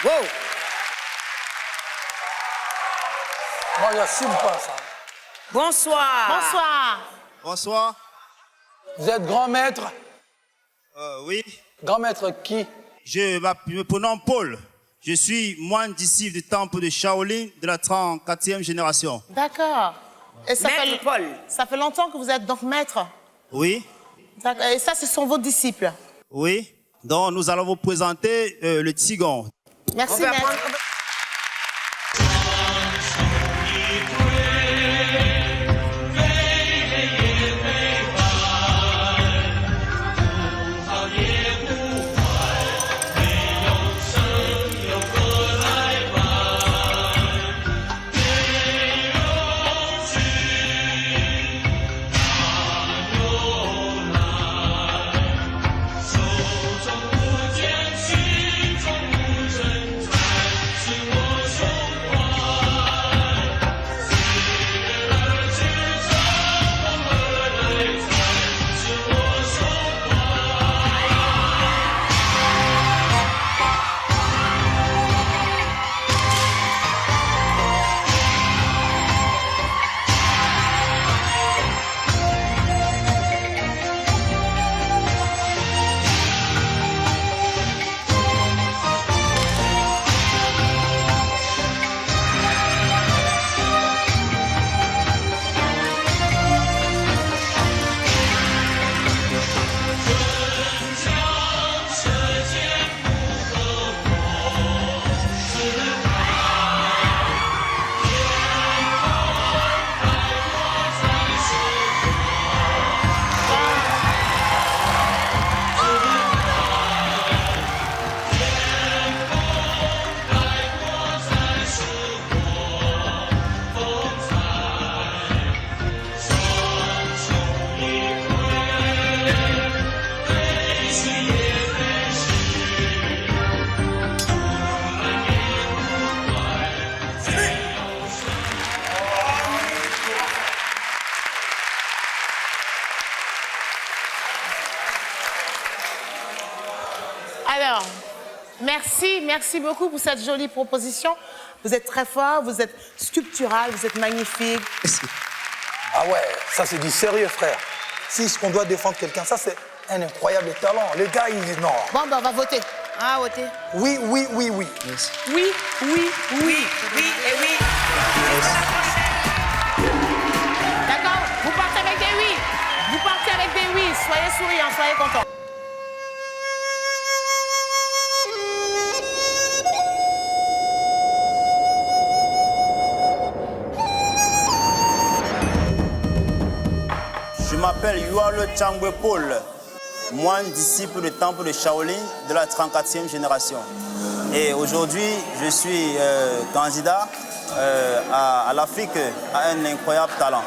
Wow. Moi, j'assume pas ça. Bonsoir. Bonsoir. Bonsoir. Vous êtes grand maître? Oui. Grand maître qui? Je me prénomme Paul. Je suis moine disciple du temple de Shaolin de la 34e génération. D'accord. Et Maître Paul. Ça fait longtemps que vous êtes donc maître? Oui. D'accord. Et ça, ce sont vos disciples? Oui. Donc, nous allons vous présenter le Qigong. Merci, On va maître. prendre... Alors, merci beaucoup pour cette jolie proposition. Vous êtes très fort, vous êtes sculptural, vous êtes magnifique. Ah ouais, ça c'est du sérieux, frère. Si on doit défendre quelqu'un, ça c'est un incroyable talent. Les gars, ils disent non. Bon, ben on va voter. Ah, voter. Oui, oui, oui, oui. Yes. Oui, oui, oui. Oui et oui. D'accord? Vous partez avec des oui. Vous partez avec des oui. Soyez souriants, soyez contents. Je m'appelle Yualo Changwe Paul, moine disciple du temple de Shaolin de la 34e génération. Et aujourd'hui, je suis candidat à l'Afrique à un incroyable talent.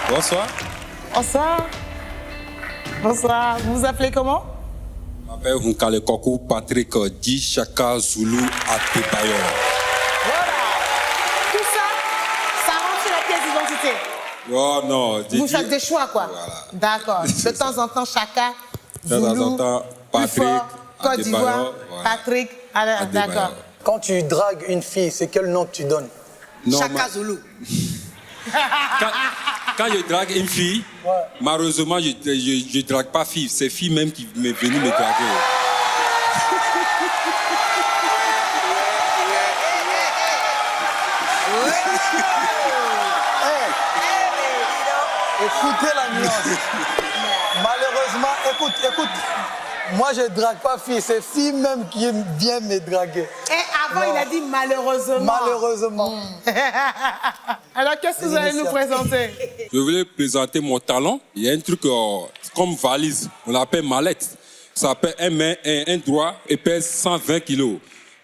Bonsoir. Bonsoir. Bonsoir. Vous vous appelez comment? Je m'appelle Hunkale Kokou Patrick Di Chaka Zulu Atebayo. Voilà. Tout ça, ça rentre sur la pièce d'identité. Oh non, Vous faites des choix, quoi. Voilà. D'accord. De temps en temps, Chaka, De temps en temps, Patrick, Côte d'Ivoire, Adebayo, voilà. Patrick. Alors, Adebayo. d'accord. Quand tu dragues une fille, c'est quel nom que tu donnes? Non, Chaka Zulu. quand je drague une fille, Ouais. malheureusement, je ne drague pas fille. C'est fille même qui m'est venue me draguer. Écoutez la nuance. Malheureusement, écoute. Moi, je drague pas fille, c'est fille même qui vient me draguer. Et avant, Non. il a dit malheureusement. Malheureusement. Alors, qu'est-ce que vous allez nous présenter? Je voulais présenter mon talent. Il y a un truc comme valise, on l'appelle mallette. Ça fait un main et un droit et pèse 120 kilos.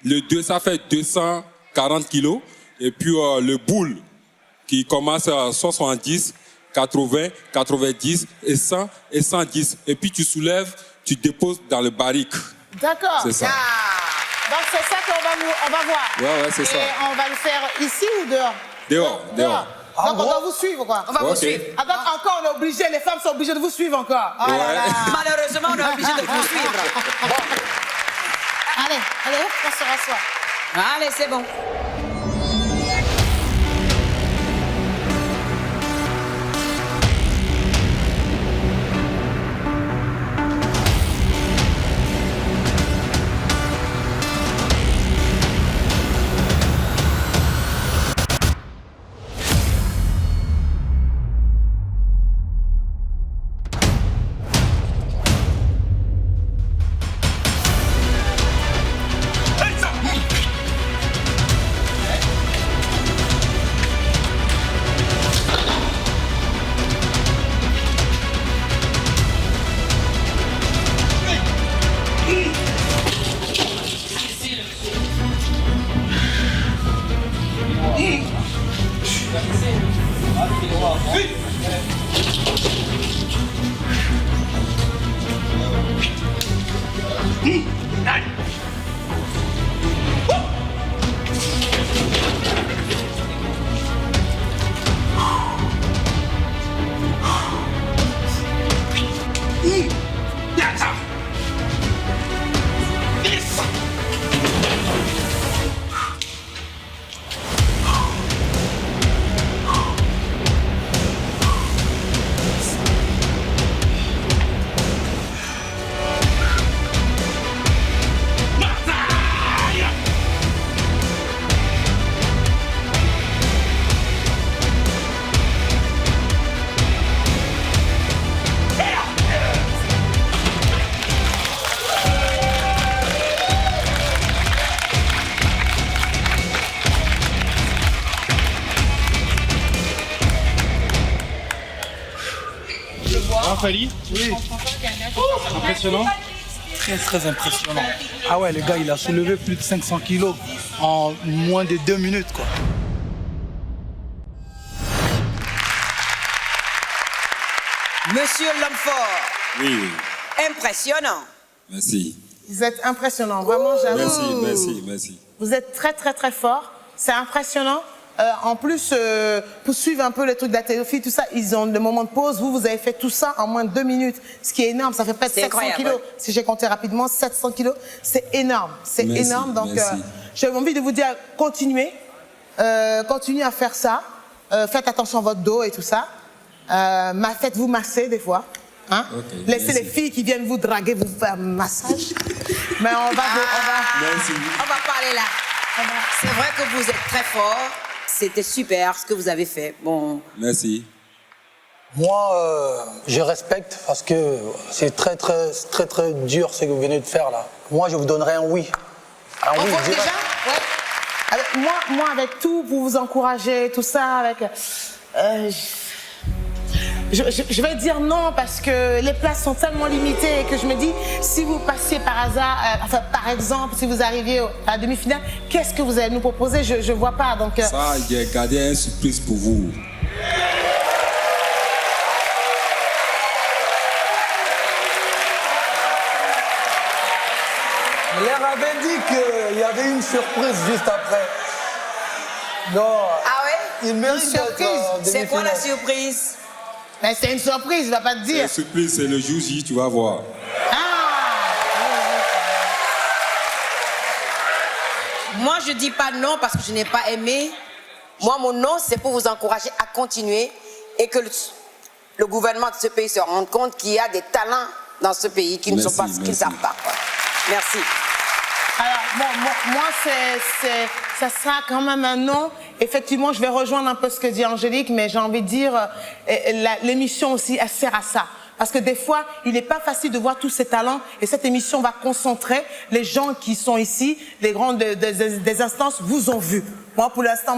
Le 2, ça fait 240 kilos. Et puis le boule qui commence à 70, 80, 90 et 100 et 110. Et puis tu soulèves, tu déposes dans le barrique. D'accord. C'est ça. Ah. Donc, c'est ça qu'on va voir. Ouais, c'est ça. Et on va le faire ici ou dehors? Dehors, dehors. En Donc on gros, doit vous suivre, quoi. On va vous Ok. suivre. Ah, donc encore, on est obligé, les femmes sont obligées de vous suivre encore. Oh là Ouais. là. Malheureusement, on est obligé de vous suivre. Allez, allez, hop, on se rassoit. Allez, c'est bon. Fali? Oui. Impressionnant? très impressionnant. Ah ouais, le gars, il a soulevé plus de 500 kilos en moins de 2 minutes, quoi. Monsieur Lomfort, Oui, impressionnant. merci. Vous êtes impressionnant, vraiment, j'avoue. Merci. Vous êtes très, très, très fort. C'est impressionnant. En plus, pour suivre un peu le truc d'haltérophilie, tout ça, ils ont le moment de pause. Vous avez fait tout ça en moins de 2 minutes, ce qui est énorme. Ça fait près de C'est 700 incroyable, kilos. ouais. Si j'ai compté rapidement, 700 kilos, c'est énorme. C'est Merci, énorme. Donc, merci. j'ai envie de vous dire, continuez. Continuez à faire ça. Faites attention à votre dos et tout ça. Faites-vous masser des fois. Hein? Ok, Laissez merci. les filles qui viennent vous draguer, vous faire un massage. Mais Merci. On va parler là. C'est vrai que vous êtes très fort. C'était super ce que vous avez fait. Bon, Merci. Moi, je respecte parce que c'est très dur ce que vous venez de faire là. Moi, je vous donnerais un oui. Un On oui vote direct. déjà? Ouais. Moi, avec tout, pour vous encourager, tout ça, avec... je vais dire non parce que les places sont tellement limitées et que je me dis, si vous passiez par hasard, par exemple, si vous arriviez à la demi-finale, qu'est-ce que vous allez nous proposer? Je ne vois pas, donc... Ça, j'ai gardé une surprise pour vous. Je leur avais dit qu'il y avait une surprise juste après. Non. ah ouais? Il mérite d'être surprise. en C'est quoi la demi-finale. surprise? Mais c'est une surprise, il ne va pas te La dire. surprise, c'est le jour J, tu vas voir. Ah! Moi, je dis pas non parce que je n'ai pas aimé. Moi, mon non, c'est pour vous encourager à continuer et que le gouvernement de ce pays se rende compte qu'il y a des talents dans ce pays qui ne sont pas, qui ne savent pas. Quoi. Merci. Alors, bon, moi, ça sera quand même un non. Effectivement, je vais rejoindre un peu ce que dit Angélique, mais j'ai envie de dire, l'émission aussi, elle sert à ça. Parce que des fois, il n'est pas facile de voir tous ces talents et cette émission va concentrer les gens qui sont ici, les grands des instances vous ont vu. Moi, pour l'instant,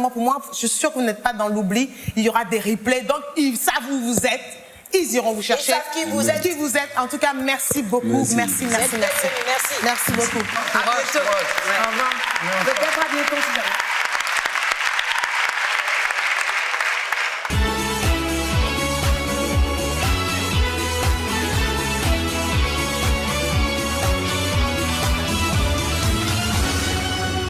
je suis sûre que vous n'êtes pas dans l'oubli. Il y aura des replays, donc ils savent où vous êtes. Ils iront vous chercher. Ils savent qui vous êtes. Qui vous êtes. En tout cas, merci beaucoup. Merci. Merci. Merci. Merci beaucoup. À bientôt. Au revoir. Peut-être à bientôt. Si jamais.